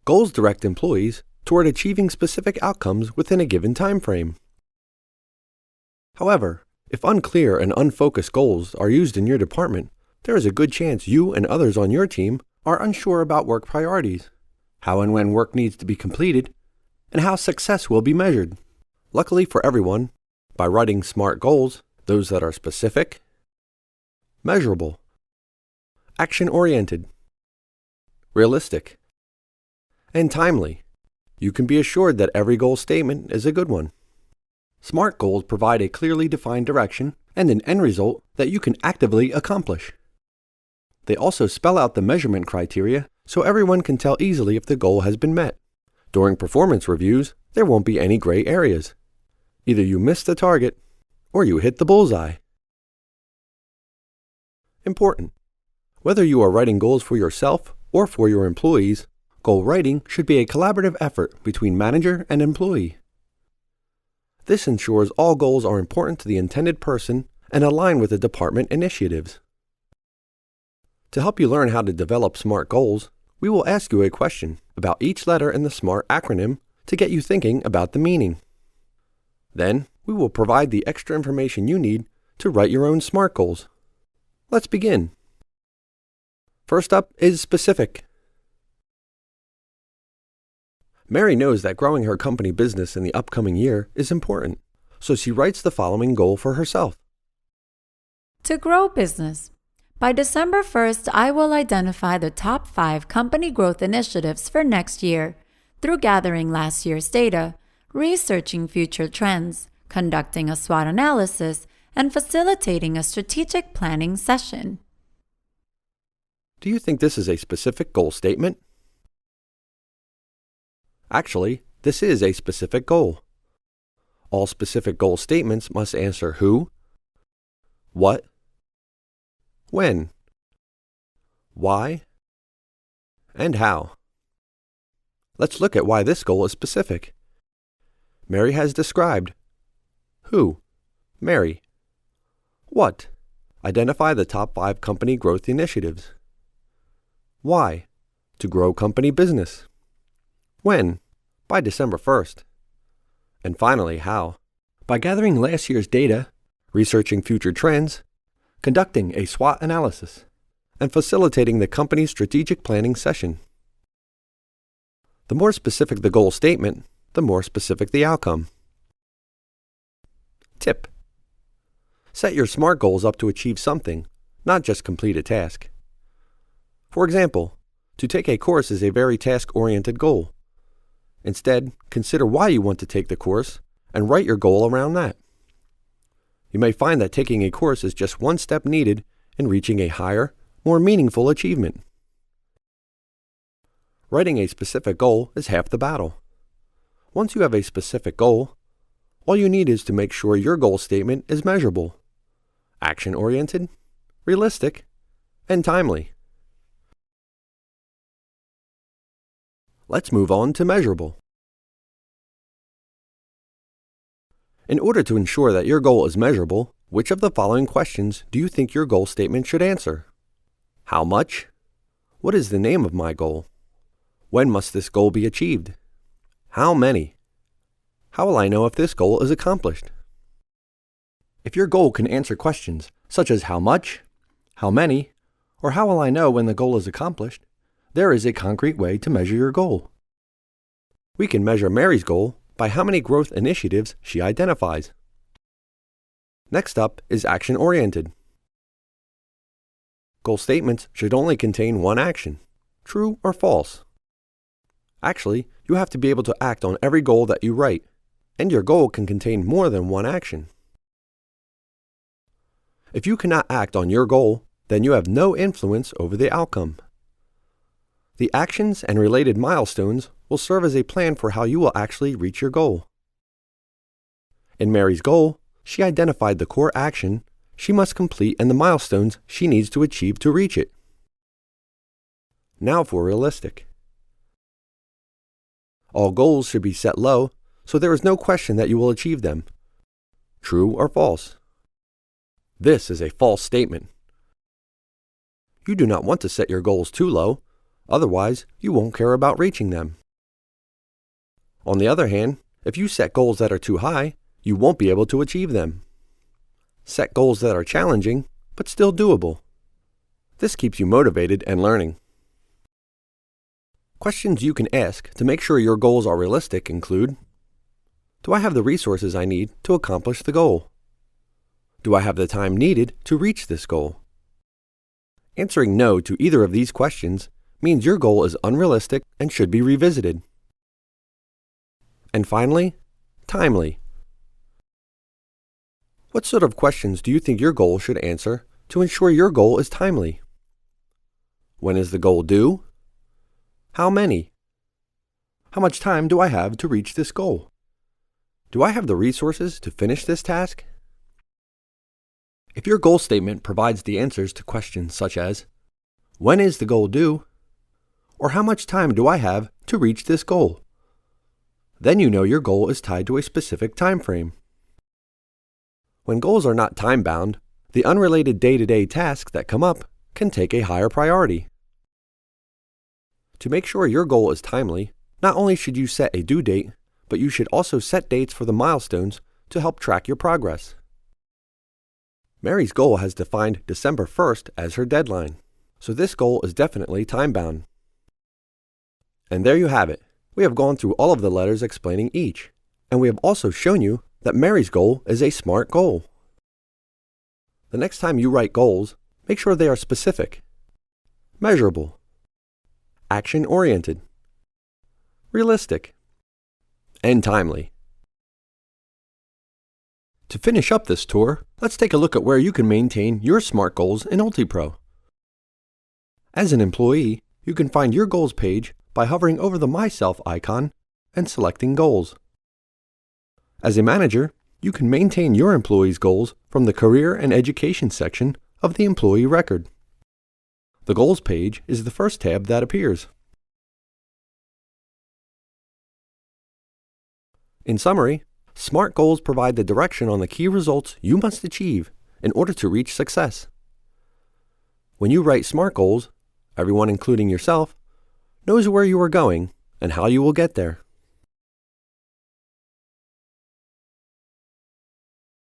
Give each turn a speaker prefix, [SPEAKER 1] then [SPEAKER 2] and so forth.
[SPEAKER 1] Goals direct employees toward achieving specific outcomes within a given time frame. However, if unclear and unfocused goals are used in your department, there is a good chance you and others on your team are unsure about work priorities, how and when work needs to be completed, and how success will be measured. Luckily for everyone, by writing SMART goals, those that are specific, measurable, action-oriented, realistic, and timely, you can be assured that every goal statement is a good one. SMART goals provide a clearly defined direction and an end result that you can actively accomplish. They also spell out the measurement criteria so everyone can tell easily if the goal has been met. During performance reviews, there won't be any gray areas. Either you missed the target or you hit the bullseye. Important. Whether you are writing goals for yourself or for your employees, goal writing should be a collaborative effort between manager and employee. This ensures all goals are important to the intended person and align with the department initiatives. To help you learn how to develop SMART goals, we will ask you a question about each letter in the SMART acronym to get you thinking about the meaning. Then, we will provide the extra information you need to write your own SMART goals. Let's begin. First up is specific. Mary knows that growing her company business in the upcoming year is important, so she writes the following goal for herself.
[SPEAKER 2] To grow business. By December 1st, I will identify the top 5 company growth initiatives for next year through gathering last year's data, researching future trends, conducting a SWOT analysis, and facilitating a strategic planning session.
[SPEAKER 1] Do you think this is a specific goal statement? Actually, this is a specific goal. All specific goal statements must answer who, what, when, why, and how. Let's look at why this goal is specific. Mary has described who, Mary. What, identify the top 5 company growth initiatives. Why, to grow company business. When, by December 1st. And finally, how, by gathering last year's data, researching future trends, conducting a SWOT analysis, and facilitating the company's strategic planning session. The more specific the goal statement, the more specific the outcome. Tip: set your SMART goals up to achieve something, not just complete a task. For example, to take a course is a very task-oriented goal. Instead, consider why you want to take the course and write your goal around that. You may find that taking a course is just one step needed in reaching a higher, more meaningful achievement. Writing a specific goal is half the battle. Once you have a specific goal, all you need is to make sure your goal statement is measurable, action-oriented, realistic, and timely. Let's move on to measurable. In order to ensure that your goal is measurable, which of the following questions do you think your goal statement should answer? How much? What is the name of my goal? When must this goal be achieved? How many? How will I know if this goal is accomplished? If your goal can answer questions such as how much, how many, or how will I know when the goal is accomplished, there is a concrete way to measure your goal. We can measure Mary's goal by how many growth initiatives she identifies. Next up is action-oriented. Goal statements should only contain one action, true or false. Actually, you have to be able to act on every goal that you write, and your goal can contain more than one action. If you cannot act on your goal, then you have no influence over the outcome. The actions and related milestones will serve as a plan for how you will actually reach your goal. In Mary's goal, she identified the core action she must complete and the milestones she needs to achieve to reach it. Now for realistic. All goals should be set low, so there is no question that you will achieve them. True or false? This is a false statement. You do not want to set your goals too low, Otherwise, you won't care about reaching them. On the other hand, if you set goals that are too high, you won't be able to achieve them. Set goals that are challenging, but still doable. This keeps you motivated and learning. Questions you can ask to make sure your goals are realistic include: do I have the resources I need to accomplish the goal? Do I have the time needed to reach this goal? Answering no to either of these questions means your goal is unrealistic and should be revisited. And finally, timely. What sort of questions do you think your goal should answer to ensure your goal is timely? When is the goal due? How many? How much time do I have to reach this goal? Do I have the resources to finish this task? If your goal statement provides the answers to questions such as, when is the goal due? Or how much time do I have to reach this goal? Then you know your goal is tied to a specific time frame. When goals are not time-bound, the unrelated day-to-day tasks that come up can take a higher priority. To make sure your goal is timely, not only should you set a due date, but you should also set dates for the milestones to help track your progress. Mary's goal has defined December 1st as her deadline, so this goal is definitely time-bound. And there you have it. We have gone through all of the letters explaining each, and we have also shown you that Mary's goal is a SMART goal. The next time you write goals, make sure they are specific, measurable, action-oriented, realistic, and timely. To finish up this tour, let's take a look at where you can maintain your SMART goals in UltiPro. As an employee, you can find your goals page by hovering over the Myself icon and selecting Goals. As a manager, you can maintain your employees' goals from the Career and Education section of the employee record. The Goals page is the first tab that appears. In summary, SMART goals provide the direction on the key results you must achieve in order to reach success. When you write SMART goals, everyone, including yourself, knows where you are going and how you will get there.